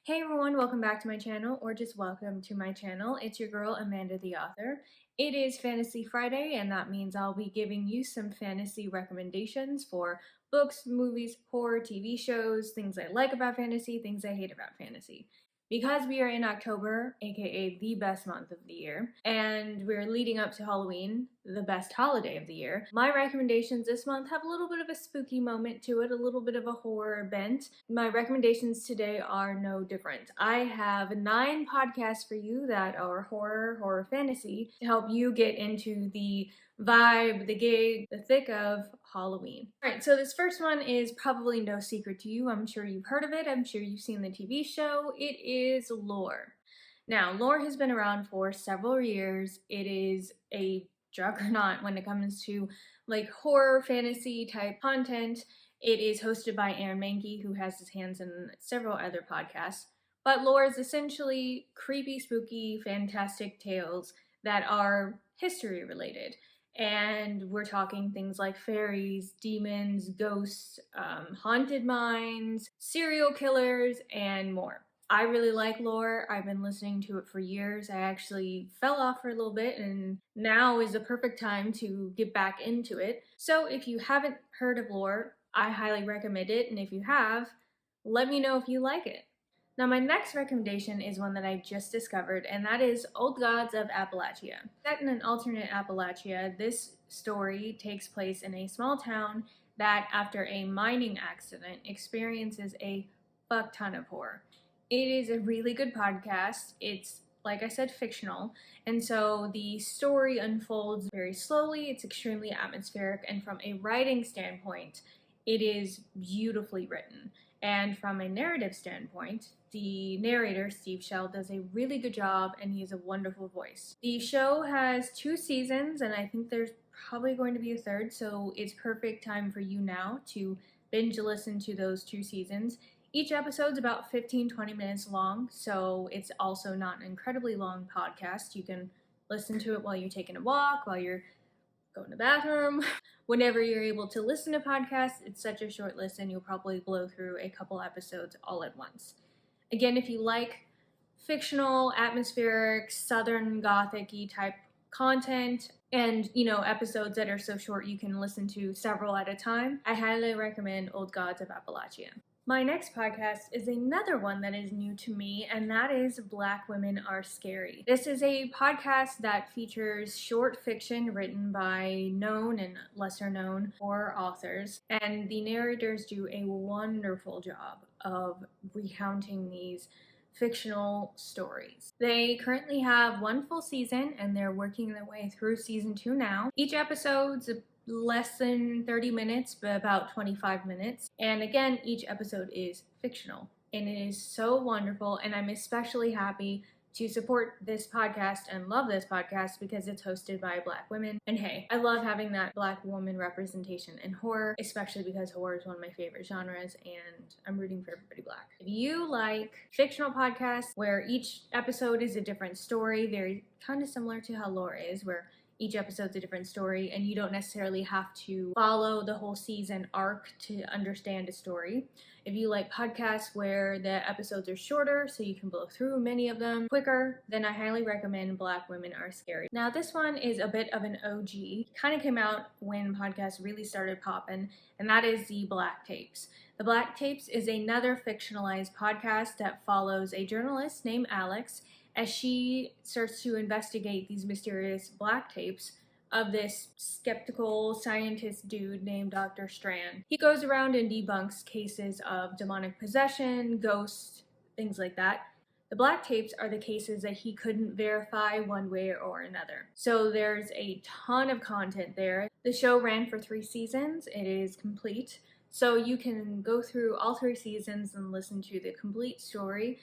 Hey everyone, welcome back to my channel, or just welcome to my channel. It's your girl, Amanda the author. It is Fantasy Friday, and that means I'll be giving you some fantasy recommendations for books, movies, horror, TV shows, things I like about fantasy, things I hate about fantasy. Because we are in October, aka the best month of the year, and we're leading up to Halloween, the best holiday of the year, my recommendations this month have a little bit of a spooky moment to it, a little bit of a horror bent. My recommendations today are no different. I have 9 podcasts for you that are horror fantasy to help you get into the vibe, the gig, the thick of Halloween. Alright, so this first one is probably no secret to you. I'm sure you've heard of it. I'm sure you've seen the TV show. It is Lore. Now, Lore has been around for several years. It is a juggernaut when it comes to like horror fantasy type content. It is hosted by Aaron Mahnke, who has his hands in several other podcasts. But Lore is essentially creepy, spooky, fantastic tales that are history related. And we're talking things like fairies, demons, ghosts, haunted mines, serial killers, and more. I really like Lore. I've been listening to it for years. I actually fell off for a little bit, and now is the perfect time to get back into it. So if you haven't heard of Lore, I highly recommend it, and if you have, let me know if you like it. Now my next recommendation is one that I just discovered, and that is Old Gods of Appalachia. Set in an alternate Appalachia, this story takes place in a small town that, after a mining accident, experiences a fuck ton of horror. It is a really good podcast. It's, like I said, fictional, and so the story unfolds very slowly. It's extremely atmospheric, and from a writing standpoint, it is beautifully written. And from a narrative standpoint, the narrator, Steve Shell, does a really good job, and he has a wonderful voice. The show has 2 seasons, and I think there's probably going to be a third, so it's perfect time for you now to binge listen to those 2 seasons. Each episode's about 15-20 minutes long, so it's also not an incredibly long podcast. You can listen to it while you're taking a walk, while you're going to the bathroom. Whenever you're able to listen to podcasts, it's such a short listen, you'll probably blow through a couple episodes all at once. Again, if you like fictional, atmospheric, southern gothic-y type content, and episodes that are so short you can listen to several at a time, I highly recommend Old Gods of Appalachia. My next podcast is another one that is new to me, and that is Black Women Are Scary. This is a podcast that features short fiction written by known and lesser known horror authors, and the narrators do a wonderful job of recounting these fictional stories. They currently have 1 full season, and they're working their way through season 2 now. Each episode's less than 30 minutes, but about 25 minutes. And again, each episode is fictional, and it is so wonderful, and I'm especially happy to support this podcast and love this podcast because it's hosted by Black women. And hey, I love having that Black woman representation in horror, especially because horror is one of my favorite genres, and I'm rooting for everybody Black. If you like fictional podcasts where each episode is a different story, very kind of similar to how Lore is, where each episode's a different story, and you don't necessarily have to follow the whole season arc to understand a story. If you like podcasts where the episodes are shorter, so you can blow through many of them quicker, then I highly recommend Black Women Are Scary. Now, this one is a bit of an OG. It kind of came out when podcasts really started popping, and that is the Black Tapes. The Black Tapes is another fictionalized podcast that follows a journalist named Alex as she starts to investigate these mysterious black tapes of this skeptical scientist dude named Dr. Strand. He goes around and debunks cases of demonic possession, ghosts, things like that. The black tapes are the cases that he couldn't verify one way or another. So there's a ton of content there. The show ran for 3 seasons. It is complete. So you can go through all 3 seasons and listen to the complete story.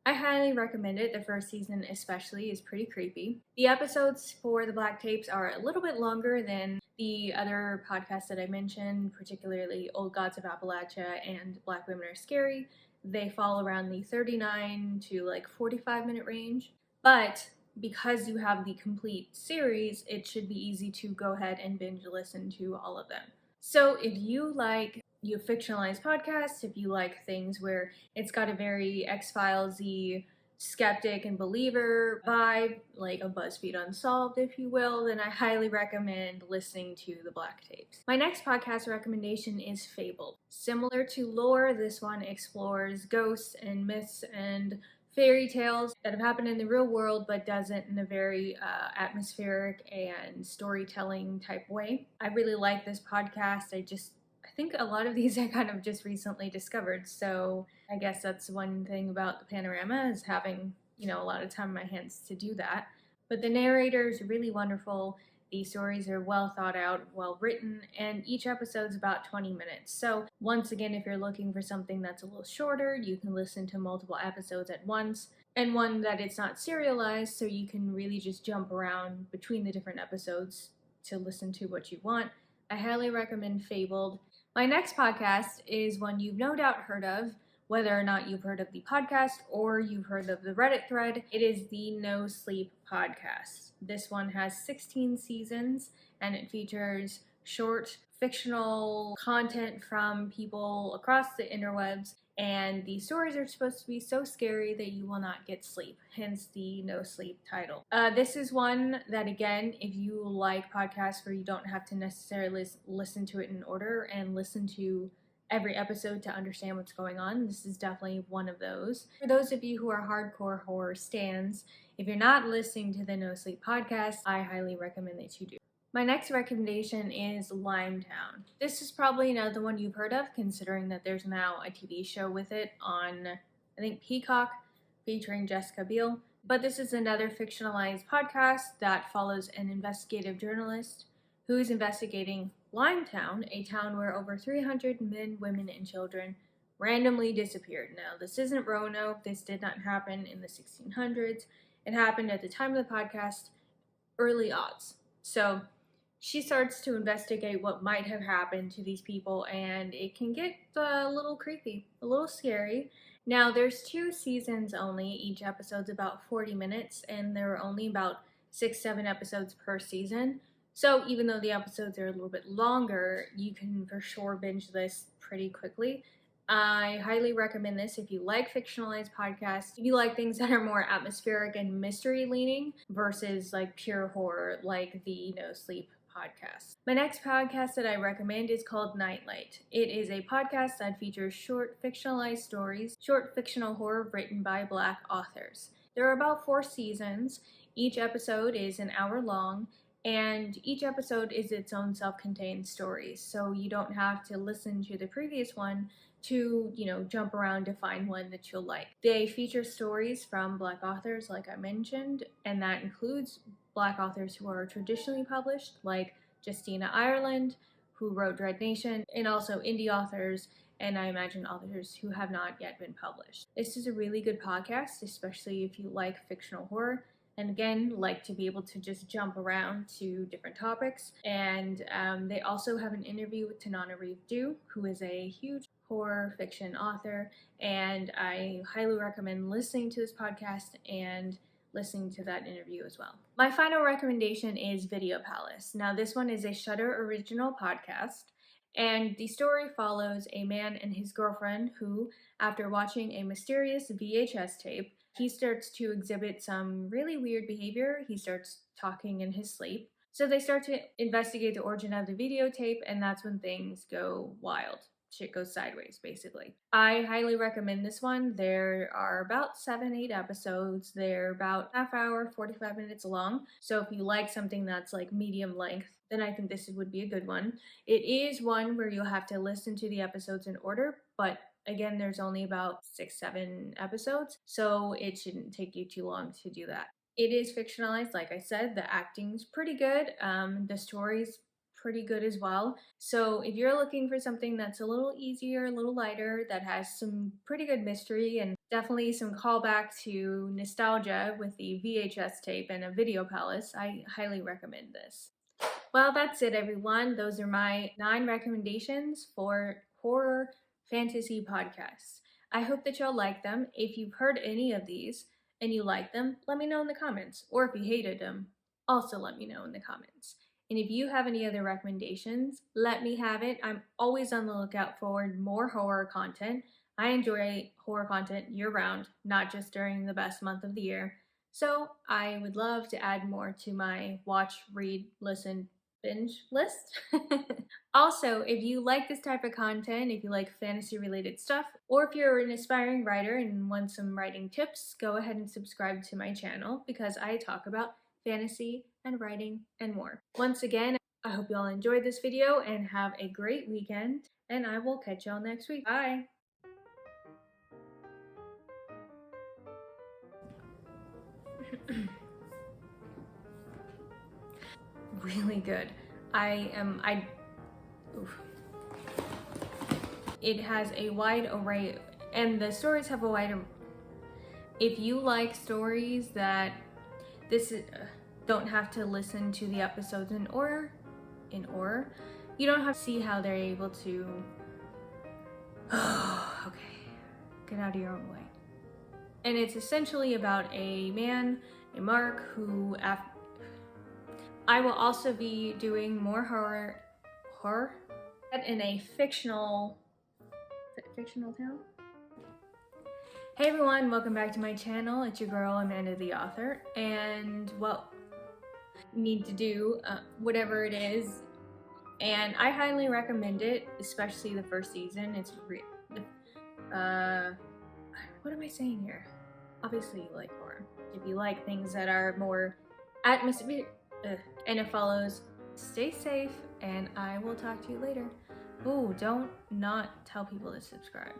I highly recommend it. The first season especially is pretty creepy. The episodes for the Black Tapes are a little bit longer than the other podcasts that I mentioned, particularly Old Gods of Appalachia and Black Women Are Scary. They fall around the 39 to like 45-minute range. But because you have the complete series, it should be easy to go ahead and binge listen to all of them. So if you like you fictionalized podcasts, if you like things where it's got a very X-Files-y skeptic and believer vibe, like a BuzzFeed Unsolved, if you will, then I highly recommend listening to the Black Tapes. My next podcast recommendation is Fabled. Similar to Lore, this one explores ghosts and myths and fairy tales that have happened in the real world, but does it in a very atmospheric and storytelling type way. I really like this podcast. I think a lot of these I kind of just recently discovered. So I guess that's one thing about the panorama, is having, a lot of time in my hands to do that. But the narrator is really wonderful. The stories are well thought out, well written, and each episode's about 20 minutes. So once again, if you're looking for something that's a little shorter, you can listen to multiple episodes at once, and one that it's not serialized, so you can really just jump around between the different episodes to listen to what you want. I highly recommend Fabled. My next podcast is one you've no doubt heard of, whether or not you've heard of the podcast or you've heard of the Reddit thread. It is the No Sleep podcast. This one has 16 seasons, and it features short fictional content from people across the interwebs, and the stories are supposed to be so scary that you will not get sleep, hence the No Sleep title. This is one that, again, if you like podcasts where you don't have to necessarily listen to it in order and listen to every episode to understand what's going on, this is definitely one of those. For those of you who are hardcore horror stans, if you're not listening to the No Sleep podcast, I highly recommend that you do. My next recommendation is Limetown. This is probably another one you've heard of, considering that there's now a TV show with it on, I think, Peacock, featuring Jessica Biel. But this is another fictionalized podcast that follows an investigative journalist who is investigating Limetown, a town where over 300 men, women, and children randomly disappeared. Now, this isn't Roanoke. This did not happen in the 1600s. It happened at the time of the podcast, early odds. So she starts to investigate what might have happened to these people, and it can get a little creepy, a little scary. Now, there's 2 seasons only. Each episode's about 40 minutes, and there are only about 6-7 episodes per season. So even though the episodes are a little bit longer, you can for sure binge this pretty quickly. I highly recommend this if you like fictionalized podcasts, if you like things that are more atmospheric and mystery leaning versus like pure horror like the No Sleep podcast. My next podcast that I recommend is called Nightlight. It is a podcast that features short fictionalized stories, short fictional horror written by Black authors. There are about 4 seasons. Each episode is an hour long, and each episode is its own self-contained story, so you don't have to listen to the previous one to, jump around to find one that you'll like. They feature stories from Black authors, like I mentioned, and that includes Black authors who are traditionally published, like Justina Ireland, who wrote Dread Nation, and also indie authors, and I imagine authors who have not yet been published. This is a really good podcast, especially if you like fictional horror, and again, like to be able to just jump around to different topics. And they also have an interview with Tanana Reeve-Dew, who is a huge horror fiction author, and I highly recommend listening to this podcast and listening to that interview as well. My final recommendation is Video Palace. Now, this one is a Shudder original podcast, and the story follows a man and his girlfriend who, after watching a mysterious VHS tape, he starts to exhibit some really weird behavior. He starts talking in his sleep. So they start to investigate the origin of the videotape, and that's when things go wild. Shit goes sideways, basically. I highly recommend this one. There are about 7-8 episodes. They're about half hour, 45 minutes long. So if you like something that's like medium length, then I think this would be a good one. It is one where you'll have to listen to the episodes in order, but again, there's only about 6-7 episodes, so it shouldn't take you too long to do that. It is fictionalized, like I said. The acting's pretty good. The story's pretty good as well. So if you're looking for something that's a little easier, a little lighter, that has some pretty good mystery and definitely some callback to nostalgia with the VHS tape and a Video Palace, I highly recommend this. Well, that's it, everyone. Those are my 9 recommendations for horror fantasy podcasts. I hope that y'all like them. If you've heard any of these and you like them, let me know in the comments. Or if you hated them, also let me know in the comments. And if you have any other recommendations, let me have it. I'm always on the lookout for more horror content. I enjoy horror content year round, not just during the best month of the year. So I would love to add more to my watch, read, listen, binge list. Also, if you like this type of content, if you like fantasy related stuff, or if you're an aspiring writer and want some writing tips, go ahead and subscribe to my channel because I talk about fantasy and writing and more. Once again, I hope you all enjoyed this video and have a great weekend, and I will catch y'all next week. Bye! Really good. Oof. It has a wide array, and the stories have a wide array. If you like stories that don't have to listen to the episodes in order, you don't have to see how they're able to. Okay, get out of your own way. And it's essentially about a man named Mark who, I will also be doing more horror in a fictional town. Hey everyone, welcome back to my channel. It's your girl Amanda the author, and well, need to do whatever it is, and I highly recommend it, especially the first season. It's what am I saying here? Obviously you like horror. If you like things that are more atmospheric, and it follows, stay safe, and I will talk to you later. Oh, don't not tell people to subscribe.